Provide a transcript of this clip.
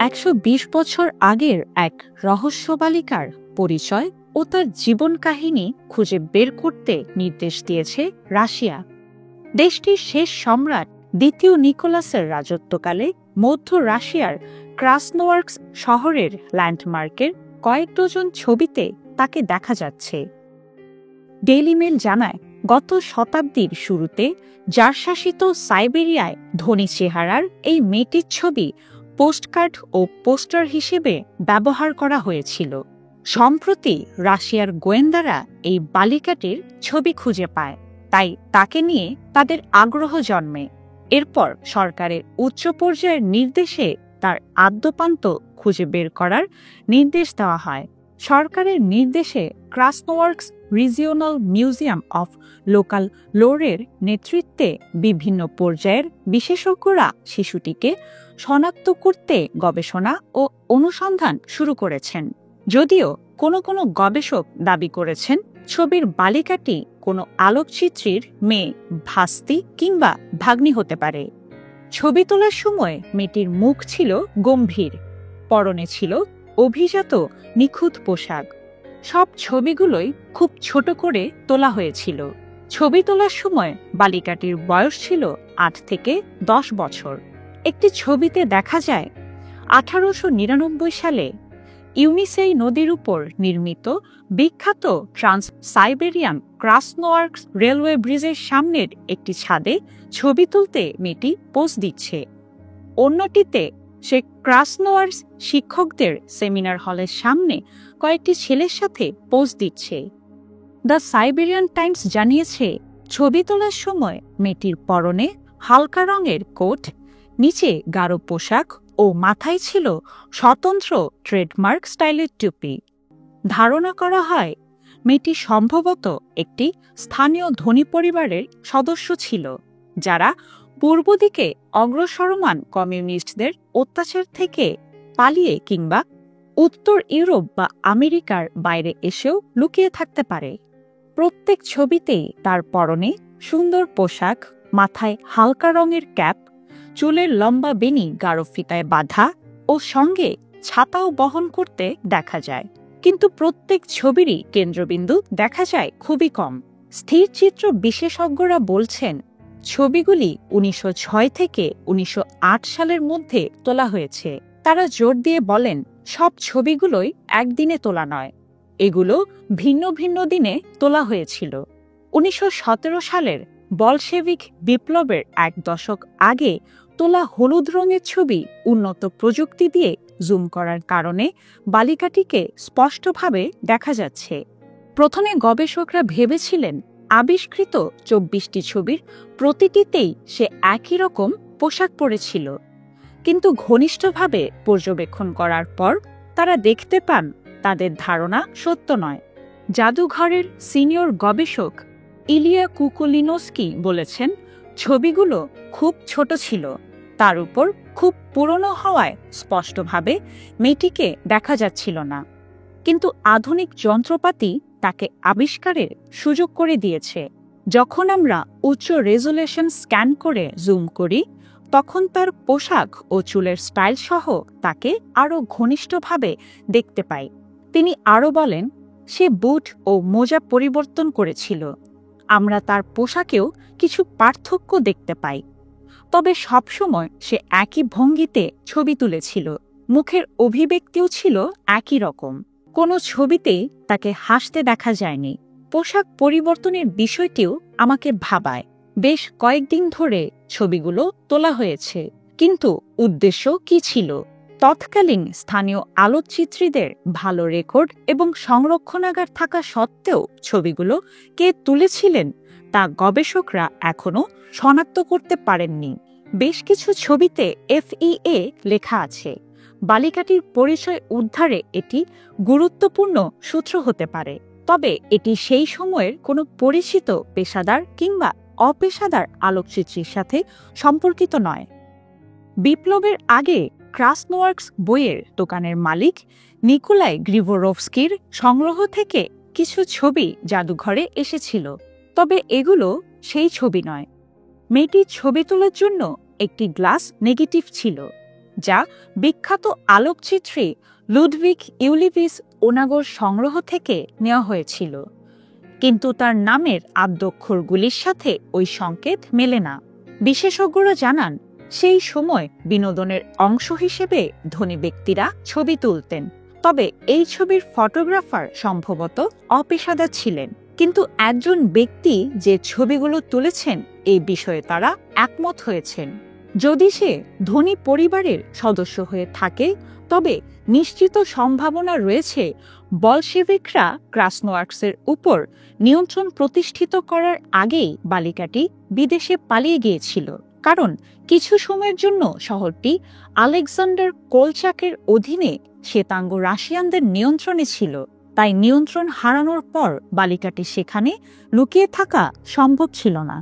120 বছর আগের এক রহস্য বালিকার পরিচয় ও তার জীবন কাহিনী খুঁজে বের করতে নির্দেশ দিয়েছে রাশিয়া। দেশটির শেষ সম্রাট দ্বিতীয় নিকোলাসের রাজত্বকালে মধ্য রাশিয়ার ক্রাসনোয়ার্স্ক শহরের ল্যান্ডমার্কের কয়েক ডজন ছবিতে তাকে দেখা যাচ্ছে। ডেইলি মেল জানায়, গত শতাব্দীর শুরুতে জারশাসিত সাইবেরিয়ায় ধনী চেহারার এই মেয়েটির ছবি পোস্টকার্ড ও পোস্টার হিসেবে ব্যবহার করা হয়েছিল। সম্প্রতি রাশিয়ার গোয়েন্দারা এই বালিকাটির ছবি খুঁজে পায়, তাই তাকে নিয়ে তাদের আগ্রহ জন্মে। এরপর সরকারের উচ্চ পর্যায়ের নির্দেশে তার আদ্যোপান্ত খুঁজে বের করার নির্দেশ দেওয়া হয়। সরকারের নির্দেশে Krasnoyarsk regional museum of local লোরের নেতৃত্বে বিভিন্ন পর্যায়ের বিশেষজ্ঞরা শিশুটিকে শনাক্ত করতে গবেষণা ও অনুসন্ধান শুরু করেছেন। যদিও কোনো কোনো গবেষক দাবি করেছেন ছবির বালিকাটি কোনো আলোকচিত্রীর মেয়ে, ভাস্তি কিংবা ভাগ্নি হতে পারে। ছবি তোলার সময় মেয়েটির মুখ ছিল গম্ভীর, পরনে ছিল অভিজাত নিখুঁত পোশাক। সব ছবিগুলোই খুব ছোট করে তোলা হয়েছিল। ছবি তোলার সময় বালিকাটির বয়স ছিল 8 থেকে 10 বছর। একটি ছবিতে দেখা যায় 1899 সালে ইউনিসেই নদীর উপর নির্মিত বিখ্যাত ট্রান্স সাইবেরিয়ান ক্রাসনোয়ার্স্ক রেলওয়ে ব্রিজের সামনের একটি ছাদে ছবি তুলতে মেয়েটি পোজ দিচ্ছে। অন্যটিতে সে ক্রাসনোয়ার্স্ক শিক্ষকদের সেমিনার হলের সামনে কয়েকটি ছেলের সাথে পোজ দিচ্ছে। দ্য সাইবেরিয়ান টাইমস জানিয়েছে, ছবি তোলার সময় মেয়েটির পরনে হালকা রঙের কোট, নিচে গাঢ় পোশাক ও মাথায় ছিল স্বতন্ত্র ট্রেডমার্ক স্টাইলের টুপি। ধারণা করা হয় মেয়েটি সম্ভবত একটি স্থানীয় ধনী পরিবারের সদস্য ছিল, যারা পূর্ব দিকে অগ্রসরমান কমিউনিস্টদের অত্যাচার থেকে পালিয়ে কিংবা উত্তর ইউরোপ বা আমেরিকার বাইরে এসেও লুকিয়ে থাকতে পারে। প্রত্যেক ছবিতেই তার পরনে সুন্দর পোশাক, মাথায় হালকা রঙের ক্যাপ, চুলের লম্বা বেনি গাঢ় ফিতায় বাঁধা ও সঙ্গে ছাতাও বহন করতে দেখা যায়। কিন্তু প্রত্যেক ছবিরই কেন্দ্রবিন্দু দেখা যায় খুবই কম। স্থির চিত্র বিশেষজ্ঞরা বলছেন, ছবিগুলি 1906 থেকে 1908 সালের মধ্যে তোলা হয়েছে। তারা জোর দিয়ে বলেন, সব ছবিগুলোই একদিনে তোলা নয়, এগুলো ভিন্ন ভিন্ন দিনে তোলা হয়েছিল। 1917 সালের বলশেভিক বিপ্লবের 1 দশক আগে তোলা হলুদ রঙের ছবি উন্নত প্রযুক্তি দিয়ে জুম করার কারণে বালিকাটিকে স্পষ্টভাবে দেখা যাচ্ছে। প্রথমে গবেষকরা ভেবেছিলেন আবিষ্কৃত 24টি ছবির প্রতিটিতেই সে একই রকম পোশাক পরেছিল, কিন্তু ঘনিষ্ঠভাবে পর্যবেক্ষণ করার পর তারা দেখতে পান তাদের ধারণা সত্য নয়। জাদুঘরের সিনিয়র গবেষক ইলিয়া কুকুলিনোস্কি বলেছেন, ছবিগুলো খুব ছোট ছিল, তার উপর খুব পুরনো হওয়ায় স্পষ্টভাবে মেয়েটিকে দেখা যাচ্ছিল না। কিন্তু আধুনিক যন্ত্রপাতি তাকে আবিষ্কারের সুযোগ করে দিয়েছে। যখন আমরা উচ্চ রেজুলেশন স্ক্যান করে জুম করি, তখন তার পোশাক ও চুলের স্টাইল সহ তাকে আরও ঘনিষ্ঠভাবে দেখতে পাই। তিনি আরও বলেন, সে বুট ও মোজা পরিবর্তন করেছিল। আমরা তার পোশাকেও কিছু পার্থক্য দেখতে পাই, তবে সবসময় সে একই ভঙ্গিতে ছবি তুলেছিল। মুখের অভিব্যক্তিও ছিল একই রকম। কোনো ছবিতেই তাকে হাসতে দেখা যায়নি। পোশাক পরিবর্তনের বিষয়টিও আমাকে ভাবায়। বেশ কয়েকদিন ধরে ছবিগুলো তোলা হয়েছে, কিন্তু উদ্দেশ্য কি ছিল? তৎকালীন স্থানীয় আলোকচিত্রীদের ভালো রেকর্ড এবং সংরক্ষণাগার থাকা সত্ত্বেও ছবিগুলো কে তুলেছিলেন তা গবেষকরা এখনও শনাক্ত করতে পারেননি। বেশ কিছু ছবিতে FEA লেখা আছে। বালিকাটির পরিচয় উদ্ধারে এটি গুরুত্বপূর্ণ সূত্র হতে পারে, তবে এটি সেই সময়ের কোনো পরিচিত পেশাদার কিংবা অপেশাদার আলোকচিত্রীর সাথে সম্পর্কিত নয়। বিপ্লবের আগে ক্রাসনোয়ার্স্ক বইয়ের দোকানের মালিক নিকোলাই গ্রিভোরোভস্কির সংগ্রহ থেকে কিছু ছবি জাদুঘরে এসেছিল, তবে এগুলো সেই ছবি নয়। মেয়েটির ছবি তোলার জন্য একটি গ্লাস নেগেটিভ ছিল, যা বিখ্যাত আলোকচিত্রী লুডভিগ ইউলিভিস ওনাগোর সংগ্রহ থেকে নেওয়া হয়েছিল, কিন্তু তার নামের আদ্যক্ষরগুলির সাথে ওই সংকেত মেলে না। বিশেষজ্ঞরা জানান, সেই সময় বিনোদনের অংশ হিসেবে ধনী ব্যক্তিরা ছবি তুলতেন, তবে এই ছবির ফটোগ্রাফার সম্ভবত অপেশাদার ছিলেন। কিন্তু একজন ব্যক্তি যে ছবিগুলো তুলেছেন এই বিষয়ে তারা একমত হয়েছেন। যদি সে ধনী পরিবারের সদস্য হয়ে থাকে, তবে নিশ্চিত সম্ভাবনা রয়েছে বলশেভিকরা ক্রাসনোয়ার্স্কের উপর নিয়ন্ত্রণ প্রতিষ্ঠিত করার আগেই বালিকাটি বিদেশে পালিয়ে গিয়েছিল, কারণ কিছু সময়ের জন্য শহরটি আলেকজান্ডার কোলচাকের অধীনে শ্বেতাঙ্গ রাশিয়ানদের নিয়ন্ত্রণে ছিল। তাই নিয়ন্ত্রণ হারানোর পর বালিকাটি সেখানে লুকিয়ে থাকা সম্ভব ছিল না।